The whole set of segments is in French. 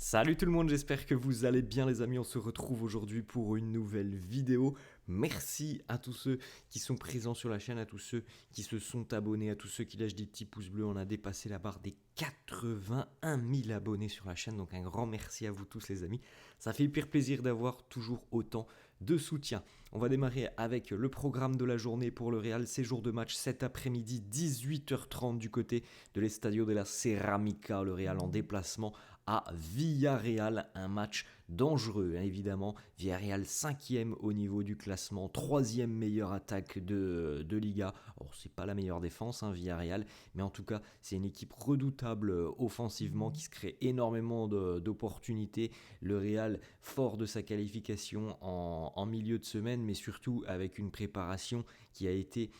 Salut tout le monde, j'espère que vous allez bien les amis, on se retrouve aujourd'hui pour une nouvelle vidéo. Merci à tous ceux qui sont présents sur la chaîne, à tous ceux qui se sont abonnés, à tous ceux qui lâchent des petits pouces bleus. On a dépassé la barre des 81 000 abonnés sur la chaîne, donc un grand merci à vous tous les amis. Ça fait hyper plaisir d'avoir toujours autant de soutien. On va démarrer avec le programme de la journée pour le Real. Séjour de match cet après-midi, 18h30 du côté de l'Estadio de la Ceramica. Le Real en déplacement à Villarreal, un match dangereux évidemment. Villarreal 5e au niveau du classement, 3e meilleure attaque de Liga. Alors c'est pas la meilleure défense Villarreal, mais en tout cas c'est une équipe redoutable offensivement qui se crée énormément d'opportunités. Le Real fort de sa qualification en milieu de semaine, mais surtout avec une préparation qui a été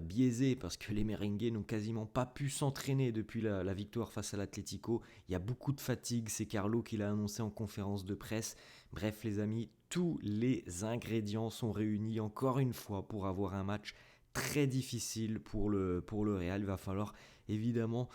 biaisée parce que les merengues n'ont quasiment pas pu s'entraîner depuis la victoire face à l'Atlético. Il y a beaucoup de fatigue, c'est Carlo qui l'a annoncé en conférence de presse. Bref les amis, tous les ingrédients sont réunis encore une fois pour avoir un match très difficile pour le Real. Il va falloir évidemment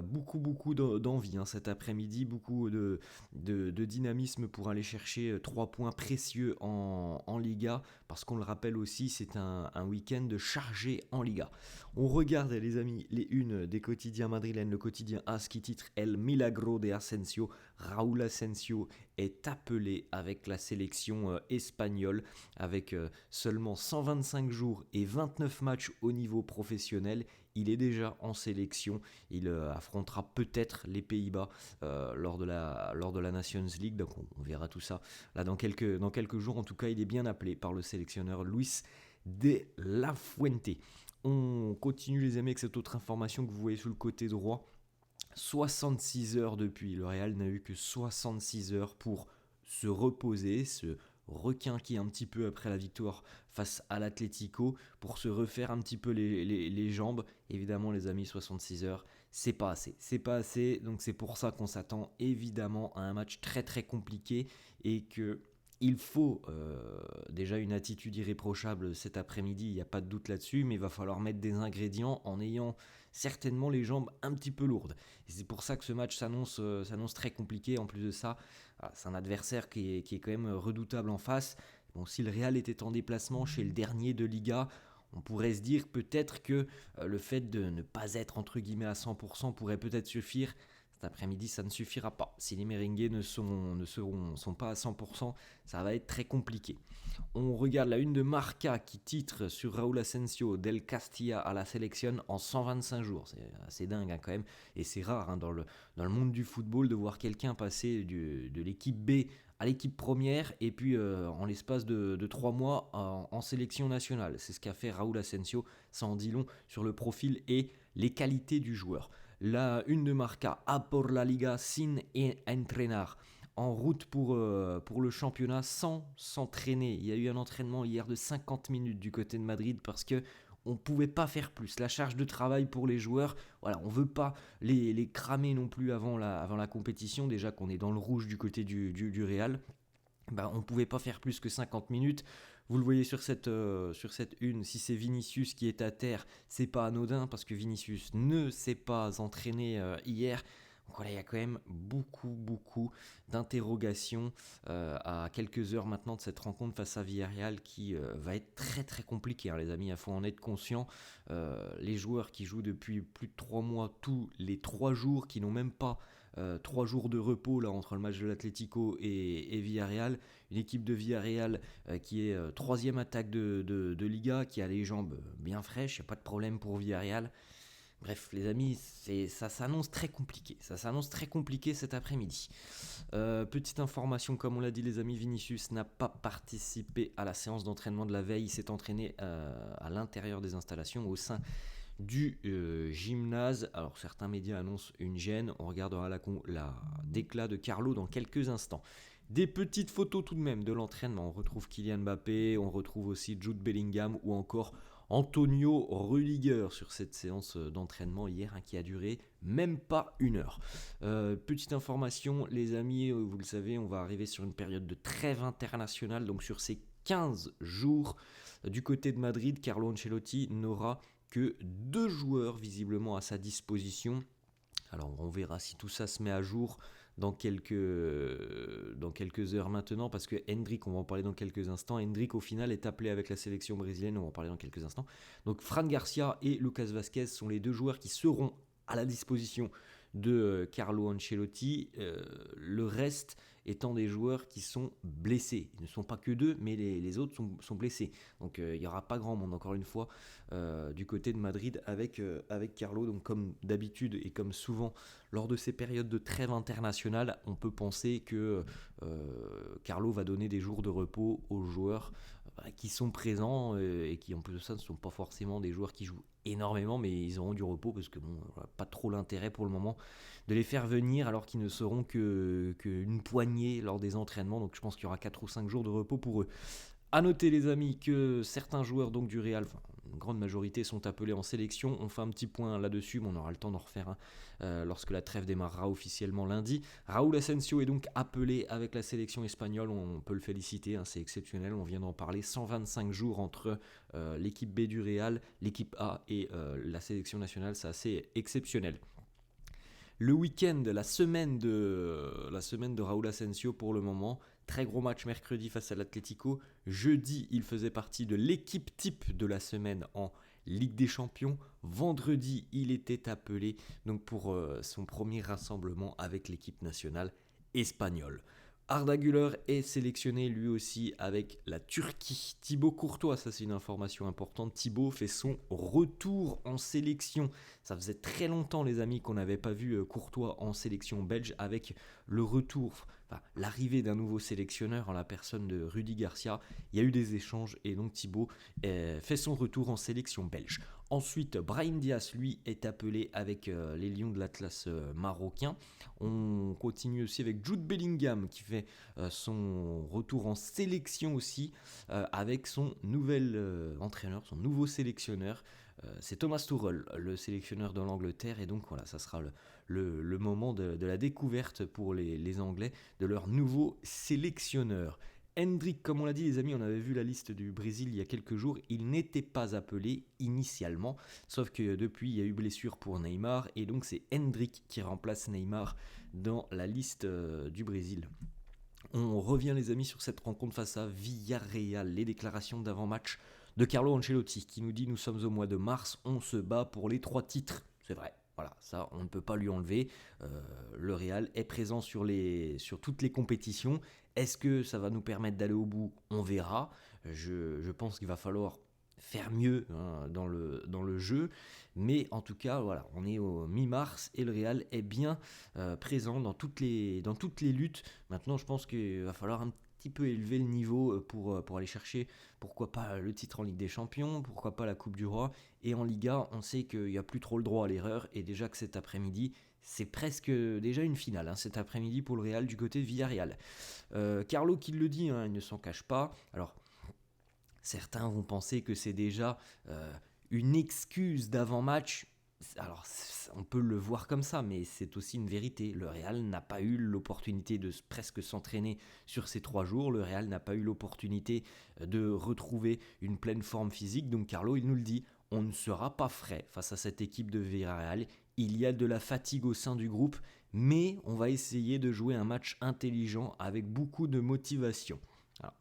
beaucoup d'envie cet après-midi, beaucoup de dynamisme pour aller chercher 3 points précieux en Liga, parce qu'on le rappelle aussi, c'est un week-end chargé en Liga. On regarde les amis les unes des quotidiens madrilènes, le quotidien AS qui titre El Milagro de Asensio. Raúl Asensio est appelé avec la sélection espagnole, avec seulement 125 jours et 29 matchs au niveau professionnel. Il est déjà en sélection, il affrontera peut-être les Pays-Bas lors de la Nations League, donc on verra tout ça là dans quelques jours. En tout cas, il est bien appelé par le sélectionneur Luis de la Fuente. On continue les amis avec cette autre information que vous voyez sur le côté droit. 66 heures depuis, le Real n'a eu que 66 heures pour se reposer, se requinquer un petit peu après la victoire face à l'Atlético, pour se refaire un petit peu les jambes. Évidemment les amis, 66 heures, c'est pas assez, donc c'est pour ça qu'on s'attend évidemment à un match très très compliqué, et que il faut déjà une attitude irréprochable cet après-midi, il n'y a pas de doute là-dessus, mais il va falloir mettre des ingrédients en ayant certainement les jambes un petit peu lourdes. Et c'est pour ça que ce match s'annonce très compliqué. En plus de ça, c'est un adversaire qui est quand même redoutable en face. Bon, si le Real était en déplacement chez le dernier de Liga, on pourrait se dire peut-être que le fait de ne pas être entre guillemets à 100% pourrait peut-être suffire. Cet après-midi, ça ne suffira pas. Si les merengues ne sont pas à 100%, ça va être très compliqué. On regarde la une de Marca qui titre sur Raúl Asensio del Castilla à la sélection en 125 jours. C'est assez dingue quand même, et c'est rare dans le monde du football de voir quelqu'un passer de l'équipe B à l'équipe première, et puis en l'espace de 3 mois en sélection nationale. C'est ce qu'a fait Raúl Asensio, ça en dit long sur le profil et les qualités du joueur. La une de Marca, a por la Liga sin entrenar, en route pour le championnat sans s'entraîner. Il y a eu un entraînement hier de 50 minutes du côté de Madrid parce que on ne pouvait pas faire plus. La charge de travail pour les joueurs, voilà, on ne veut pas les cramer non plus avant la compétition, déjà qu'on est dans le rouge du côté du Real. On ne pouvait pas faire plus que 50 minutes. Vous le voyez sur cette une, si c'est Vinicius qui est à terre, c'est pas anodin parce que Vinicius ne s'est pas entraîné hier. Donc voilà, il y a quand même beaucoup d'interrogations à quelques heures maintenant de cette rencontre face à Villarreal qui va être très très compliquée, les amis, il faut en être conscient. Les joueurs qui jouent depuis plus de 3 mois, tous les 3 jours, qui n'ont même pas 3 jours de repos là, entre le match de l'Atlético et Villarreal, une équipe de Villarreal qui est 3e attaque de Liga, qui a les jambes bien fraîches, il n'y a pas de problème pour Villarreal. Bref, les amis, ça s'annonce très compliqué. Ça s'annonce très compliqué cet après-midi. Petite information, comme on l'a dit, les amis, Vinicius n'a pas participé à la séance d'entraînement de la veille. Il s'est entraîné à l'intérieur des installations, au sein du gymnase. Alors, certains médias annoncent une gêne. On regardera la déclat de Carlo dans quelques instants. Des petites photos tout de même de l'entraînement. On retrouve Kylian Mbappé, on retrouve aussi Jude Bellingham ou encore Antonio Rüdiger sur cette séance d'entraînement hier qui a duré même pas 1 heure. Petite information, les amis, vous le savez, on va arriver sur une période de trêve internationale. Donc sur ces 15 jours, du côté de Madrid, Carlo Ancelotti n'aura que 2 joueurs visiblement à sa disposition. Alors on verra si tout ça se met à jour dans quelques heures maintenant, parce que Hendrick, on va en parler dans quelques instants, Hendrick au final est appelé avec la sélection brésilienne, on va en parler dans quelques instants. Donc Fran Garcia et Lucas Vazquez sont les deux joueurs qui seront à la disposition de Carlo Ancelotti, le reste étant des joueurs qui sont blessés. Ils ne sont pas que deux, mais les autres sont blessés. Donc il n'y aura pas grand monde, encore une fois, du côté de Madrid avec Carlo. Donc comme d'habitude et comme souvent lors de ces périodes de trêve internationale, on peut penser que Carlo va donner des jours de repos aux joueurs qui sont présents et qui en plus de ça ne sont pas forcément des joueurs qui jouent énormément, mais ils auront du repos parce que bon, pas trop l'intérêt pour le moment de les faire venir alors qu'ils ne seront qu'une poignée lors des entraînements. Donc je pense qu'il y aura 4 ou 5 jours de repos pour eux. A noter les amis que certains joueurs donc du Real, enfin une grande majorité, sont appelés en sélection. On fait un petit point là-dessus, mais on aura le temps d'en refaire un lorsque la trêve démarrera officiellement lundi. Raúl Asensio est donc appelé avec la sélection espagnole, on peut le féliciter, hein, c'est exceptionnel, on vient d'en parler. 125 jours entre l'équipe B du Real, l'équipe A et la sélection nationale, c'est assez exceptionnel. Le week-end, la semaine de Raúl Asensio pour le moment. Très gros match mercredi face à l'Atlético. Jeudi, il faisait partie de l'équipe type de la semaine en Ligue des Champions. Vendredi, il était appelé donc pour son premier rassemblement avec l'équipe nationale espagnole. Arda Güler est sélectionné lui aussi avec la Turquie. Thibaut Courtois, ça c'est une information importante. Thibaut fait son retour en sélection. Ça faisait très longtemps les amis qu'on n'avait pas vu Courtois en sélection belge avec le retour, l'arrivée d'un nouveau sélectionneur en la personne de Rudy Garcia. Il y a eu des échanges et donc Thibaut fait son retour en sélection belge. Ensuite, Brahim Diaz, lui, est appelé avec les Lions de l'Atlas marocain. On continue aussi avec Jude Bellingham qui fait son retour en sélection aussi avec son nouvel entraîneur, son nouveau sélectionneur. C'est Thomas Tuchel, le sélectionneur de l'Angleterre. Et donc voilà, ça sera le moment de la découverte pour les Anglais de leur nouveau sélectionneur. Hendrick, comme on l'a dit les amis, on avait vu la liste du Brésil il y a quelques jours, il n'était pas appelé initialement, sauf que depuis il y a eu blessure pour Neymar et donc c'est Hendrick qui remplace Neymar dans la liste du Brésil. On revient les amis sur cette rencontre face à Villarreal, les déclarations d'avant-match de Carlo Ancelotti qui nous dit: nous sommes au mois de mars, on se bat pour les 3 titres, c'est vrai. Voilà, ça on ne peut pas lui enlever. Le Real est présent sur toutes les compétitions. Est-ce que ça va nous permettre d'aller au bout? On verra. Je pense qu'il va falloir faire mieux dans le jeu. Mais en tout cas, voilà, on est au mi-mars et le Real est bien présent dans toutes les luttes. Maintenant, je pense qu'il va falloir un petit peu élever le niveau pour aller chercher, pourquoi pas le titre en Ligue des Champions, pourquoi pas la Coupe du Roi. Et en Liga, on sait qu'il n'y a plus trop le droit à l'erreur et déjà que cet après-midi, c'est presque déjà une finale, cet après-midi pour le Real du côté de Villarreal. Carlo qui le dit, il ne s'en cache pas. Alors, certains vont penser que c'est déjà une excuse d'avant-match. Alors, on peut le voir comme ça, mais c'est aussi une vérité. Le Real n'a pas eu l'opportunité de presque s'entraîner sur ces 3 jours. Le Real n'a pas eu l'opportunité de retrouver une pleine forme physique. Donc Carlo, il nous le dit, on ne sera pas frais face à cette équipe de Villarreal. Il y a de la fatigue au sein du groupe, mais on va essayer de jouer un match intelligent avec beaucoup de motivation. Alors,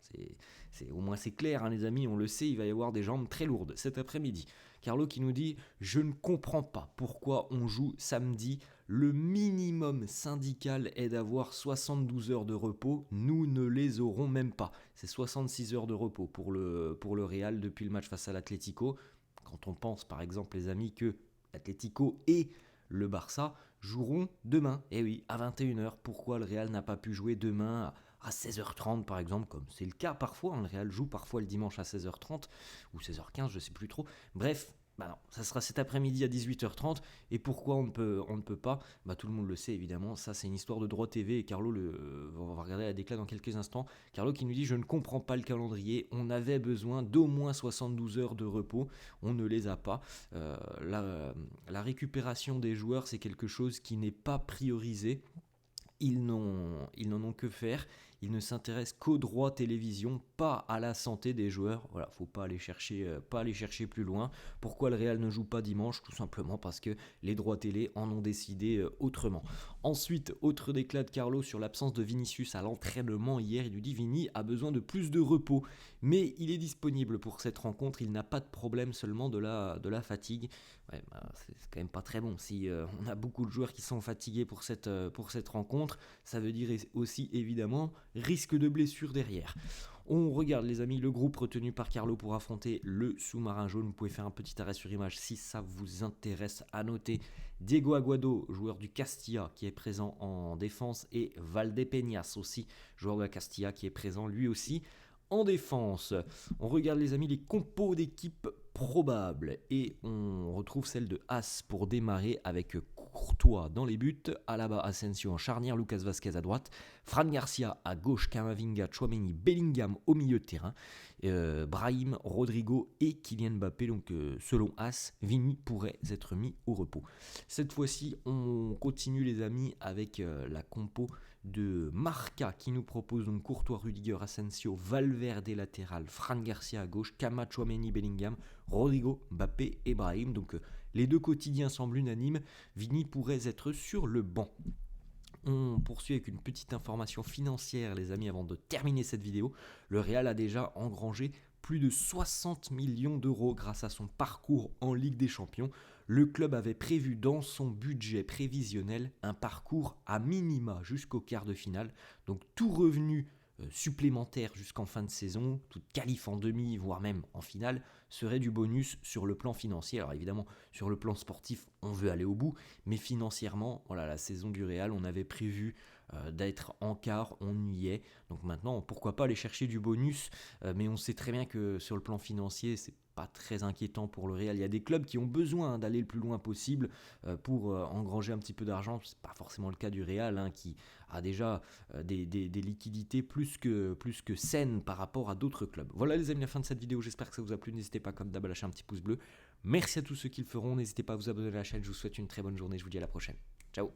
au moins c'est clair, les amis, on le sait, il va y avoir des jambes très lourdes cet après-midi. Carlo qui nous dit: je ne comprends pas pourquoi on joue samedi. Le minimum syndical est d'avoir 72 heures de repos. Nous ne les aurons même pas. C'est 66 heures de repos pour le Real depuis le match face à l'Atlético. Quand on pense par exemple les amis que l'Atlético et le Barça joueront demain. Et oui, à 21h. Pourquoi le Real n'a pas pu jouer demain à 16h30 par exemple, comme c'est le cas parfois, le Real joue parfois le dimanche à 16h30 ou 16h15, je ne sais plus trop. Bref, non, ça sera cet après-midi à 18h30. Et pourquoi on ne peut pas? Tout le monde le sait évidemment, ça c'est une histoire de droit TV et Carlo, on va regarder la déclat dans quelques instants. Carlo qui nous dit: je ne comprends pas le calendrier, on avait besoin d'au moins 72 heures de repos, on ne les a pas. La récupération des joueurs, c'est quelque chose qui n'est pas priorisé. Ils n'en ont que faire. il ne s'intéresse qu'aux droits télévision, pas à la santé des joueurs. Voilà, faut pas aller chercher plus loin. Pourquoi le Real ne joue pas dimanche? Tout simplement parce que les droits télé en ont décidé autrement. Ensuite, autre déclat de Carlo sur l'absence de Vinicius à l'entraînement hier. Il lui dit Vini a besoin de plus de repos, mais il est disponible pour cette rencontre. Il n'a pas de problème, seulement de la fatigue. Ouais, c'est quand même pas très bon. Si on a beaucoup de joueurs qui sont fatigués pour cette rencontre, ça veut dire aussi évidemment risque de blessure derrière. On regarde les amis le groupe retenu par Carlo pour affronter le sous-marin jaune. Vous pouvez faire un petit arrêt sur image si ça vous intéresse. À noter Diego Aguado, joueur du Castilla qui est présent en défense, et Valdepeñas aussi, joueur de la Castilla qui est présent lui aussi en défense. On regarde les amis les compos d'équipe probables et on retrouve celle de As pour démarrer avec Courtois dans les buts, Alaba, Asensio en charnière, Lucas Vazquez à droite, Fran Garcia à gauche, Camavinga, Tchouaméni, Bellingham au milieu de terrain, Brahim, Rodrigo et Kylian Mbappé. Donc selon As, Vini pourrait être mis au repos. Cette fois-ci, on continue les amis avec la compo de Marca qui nous propose donc Courtois, Rudiger, Asensio, Valverde latéral, Fran Garcia à gauche, Kama, Tchouaméni, Bellingham, Rodrigo, Mbappé et Brahim. Donc les deux quotidiens semblent unanimes, Vini pourrait être sur le banc. On poursuit avec une petite information financière les amis avant de terminer cette vidéo. Le Real a déjà engrangé plus de 60 millions d'euros grâce à son parcours en Ligue des Champions. Le club avait prévu dans son budget prévisionnel un parcours à minima jusqu'au quart de finale. Donc tout revenu supplémentaire jusqu'en fin de saison, toute qualif en demi, voire même en finale, serait du bonus sur le plan financier. Alors évidemment, sur le plan sportif, on veut aller au bout, mais financièrement, voilà, la saison du Real, on avait prévu d'être en quart, on y est. Donc maintenant, pourquoi pas aller chercher du bonus, mais on sait très bien que sur le plan financier, c'est pas très inquiétant pour le Real. Il y a des clubs qui ont besoin d'aller le plus loin possible pour engranger un petit peu d'argent. C'est pas forcément le cas du Real qui a déjà des liquidités plus que saines par rapport à d'autres clubs. Voilà les amis, la fin de cette vidéo. J'espère que ça vous a plu. N'hésitez pas comme d'hab à lâcher un petit pouce bleu. Merci à tous ceux qui le feront. N'hésitez pas à vous abonner à la chaîne. Je vous souhaite une très bonne journée. Je vous dis à la prochaine. Ciao.